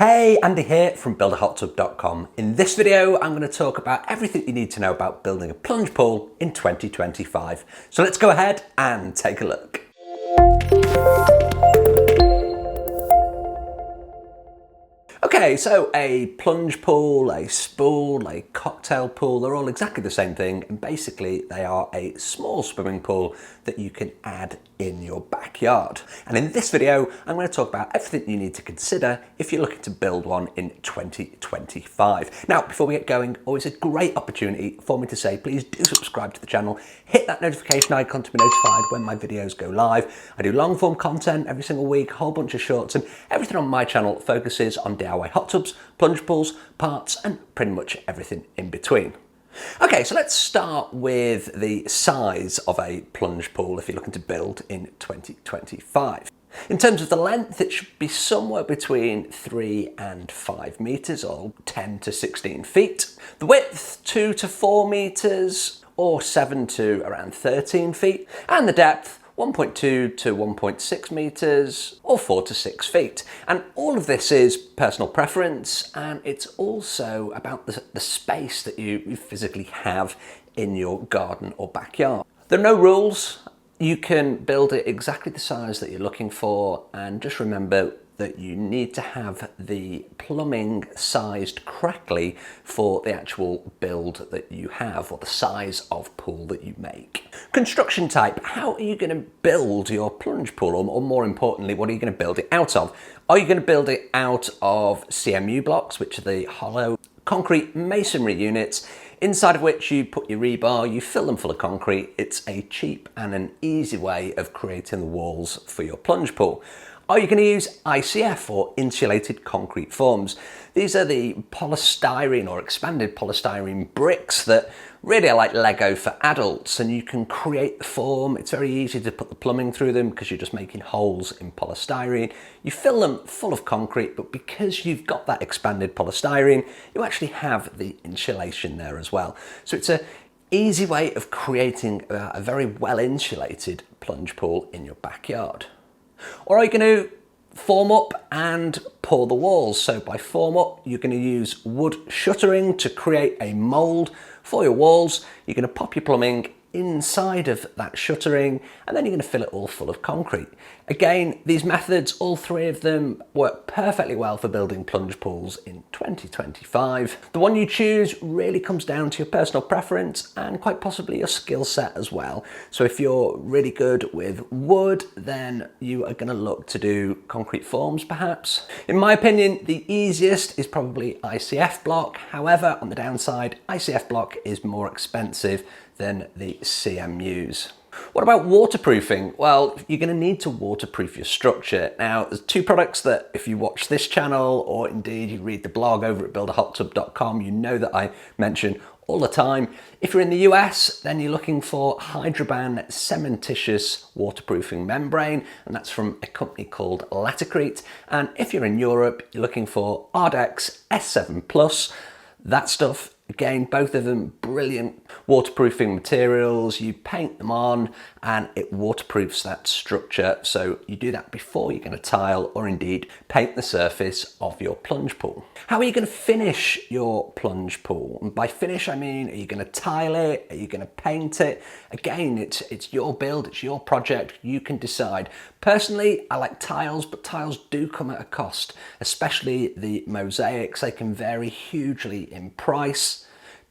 Hey, Andy here from builderhottub.com. In this video, I'm going to talk about everything you need to know about building a plunge pool in 2025. So let's go ahead and take a look. Okay, so a plunge pool, a spool, a cocktail pool, they're all exactly the same thing, and basically they are a small swimming pool that you can add in your backyard. And in this video, I'm going to talk about everything you need to consider if you're looking to build one in 2025. Now, before we get going, always a great opportunity for me to say, please do subscribe to the channel, hit that notification icon to be notified when my videos go live. I do long form content every single week, a whole bunch of shorts, and everything on my channel focuses on DIY hot tubs, plunge pools, parts, and pretty much everything in between. Okay, so let's start with the size of a plunge pool if you're looking to build in 2025. In terms of the length, it should be somewhere between 3 and 5 meters, or 10 to 16 feet. The width, 2 to 4 meters, or 7 to around 13 feet. And the depth, 1.2 to 1.6 meters or 4 to 6 feet. And all of this is personal preference, and it's also about the space that you physically have in your garden or backyard. There are no rules. You can build it exactly the size that you're looking for, and just remember that you need to have the plumbing sized correctly for the actual build that you have, or the size of pool that you make. Construction type, how are you going to build your plunge pool, or more importantly, what are you going to build it out of? Are you going to build it out of CMU blocks, which are the hollow concrete masonry units, inside of which you put your rebar, you fill them full of concrete? It's a cheap and an easy way of creating the walls for your plunge pool. Are you going to use ICF, or insulated concrete forms? These are the polystyrene or expanded polystyrene bricks that really are like Lego for adults, and you can create the form. It's very easy to put the plumbing through them because you're just making holes in polystyrene. You fill them full of concrete, but because you've got that expanded polystyrene, you actually have the insulation there as well. So it's an easy way of creating a very well insulated plunge pool in your backyard. Or are you going to form up and pour the walls? So by form up, you're going to use wood shuttering to create a mould for your walls. You're going to pop your plumbing inside of that shuttering, and then you're going to fill it all full of concrete. Again, these methods, all three of them, work perfectly well for building plunge pools in 2025. The one you choose really comes down to your personal preference and quite possibly your skill set as well. So if you're really good with wood, then you are going to look to do concrete forms perhaps. In my opinion, the easiest is probably ICF block. However, on the downside, ICF block is more expensive than the CMUs. What about waterproofing? Well, you're going to need to waterproof your structure. Now, there's two products that if you watch this channel, or indeed you read the blog over at builderhottub.com, you know that I mention all the time. If you're in the US, then you're looking for Hydroban cementitious waterproofing membrane, and that's from a company called Laticrete. And if you're in Europe, you're looking for Ardex S7 Plus. That stuff, again, both of them brilliant waterproofing materials. You paint them on and it waterproofs that structure. So you do that before you're going to tile or indeed paint the surface of your plunge pool. How are you going to finish your plunge pool? And by finish, I mean, are you going to tile it? Are you going to paint it? Again, it's your build, it's your project. You can decide. Personally, I like tiles, but tiles do come at a cost, especially the mosaics. They can vary hugely in price.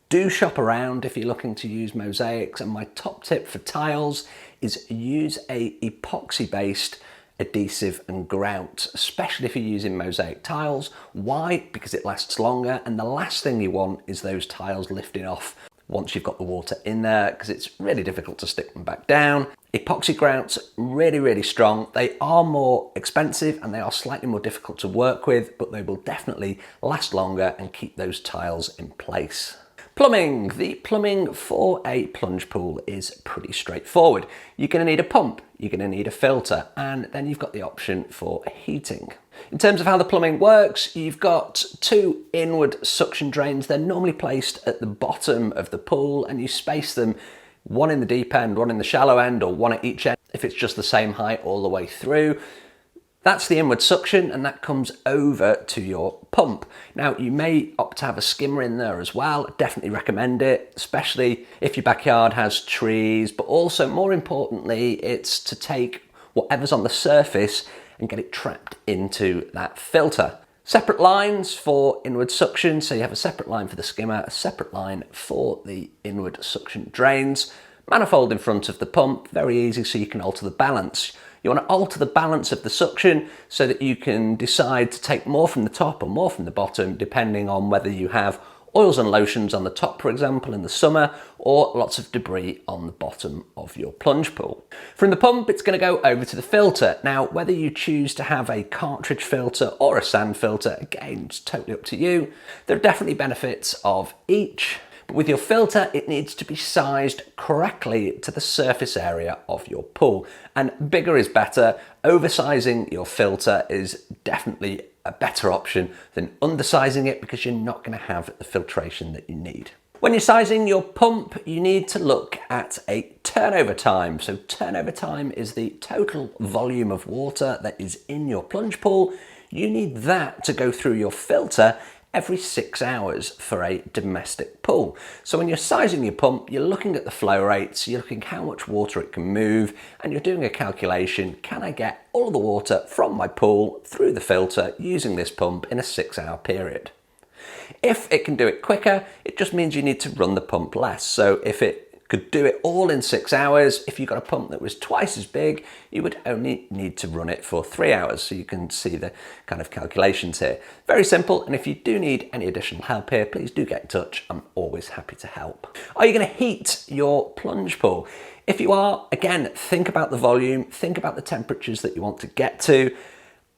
Do shop around if you're looking to use mosaics, and my top tip for tiles is use a epoxy-based adhesive and grout, especially if you're using mosaic tiles. Why? Because it lasts longer, and the last thing you want is those tiles lifting off once you've got the water in there, because it's really difficult to stick them back down. Epoxy grouts, really, really strong. They are more expensive and they are slightly more difficult to work with, but they will definitely last longer and keep those tiles in place. Plumbing. The plumbing for a plunge pool is pretty straightforward. You're going to need a pump, you're going to need a filter, and then you've got the option for heating. In terms of how the plumbing works, you've got two inward suction drains. They're normally placed at the bottom of the pool, and you space them, one in the deep end, one in the shallow end, or one at each end if it's just the same height all the way through. That's the inward suction, and that comes over to your pump. Now, you may opt to have a skimmer in there as well. I definitely recommend it, especially if your backyard has trees, but also more importantly, it's to take whatever's on the surface and get it trapped into that filter. Separate lines for inward suction, so you have a separate line for the skimmer, a separate line for the inward suction drains. Manifold in front of the pump, very easy, so you can alter the balance. You want to alter the balance of the suction so that you can decide to take more from the top or more from the bottom, depending on whether you have oils and lotions on the top, for example, in the summer, or lots of debris on the bottom of your plunge pool. From the pump, it's going to go over to the filter. Now, whether you choose to have a cartridge filter or a sand filter, again, it's totally up to you. There are definitely benefits of each. But with your filter, it needs to be sized correctly to the surface area of your pool. And bigger is better. Oversizing your filter is definitely a better option than undersizing it, because you're not going to have the filtration that you need. When you're sizing your pump, you need to look at a turnover time. So turnover time is the total volume of water that is in your plunge pool. You need that to go through your filter every 6 hours for a domestic pool. So when you're sizing your pump, you're looking at the flow rates, you're looking how much water it can move, and you're doing a calculation. Can I get all the water from my pool through the filter using this pump in a 6-hour period? If it can do it quicker, it just means you need to run the pump less. So if it could do it all in 6 hours, if you got a pump that was twice as big, you would only need to run it for 3 hours. So you can see the kind of calculations here. Very simple, and if you do need any additional help here, please do get in touch. I'm always happy to help. Are you going to heat your plunge pool? If you are, again, think about the volume, think about the temperatures that you want to get to.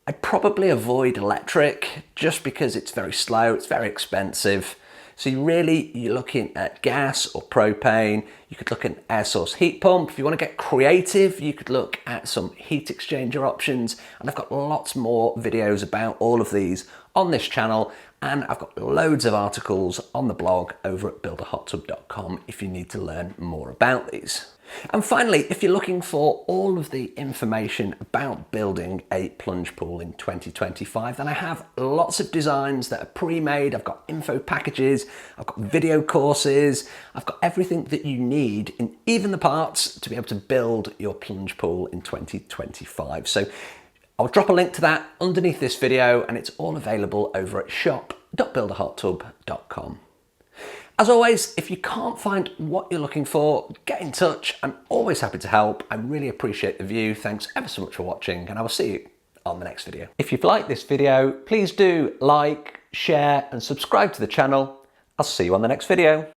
I'd probably avoid electric just because it's very slow, it's very expensive. So you're looking at gas or propane. You could look at an air source heat pump. If you want to get creative, you could look at some heat exchanger options. And I've got lots more videos about all of these on this channel. And I've got loads of articles on the blog over at buildahottub.com if you need to learn more about these. And finally, if you're looking for all of the information about building a plunge pool in 2025, then I have lots of designs that are pre-made. I've got info packages, I've got video courses, I've got everything that you need, and even the parts to be able to build your plunge pool in 2025. So I'll drop a link to that underneath this video, and it's all available over at shop.buildahottub.com. As always, if you can't find what you're looking for, get in touch. I'm always happy to help. I really appreciate the view. Thanks ever so much for watching, and I will see you on the next video. If you've liked this video, please do like, share, and subscribe to the channel. I'll see you on the next video.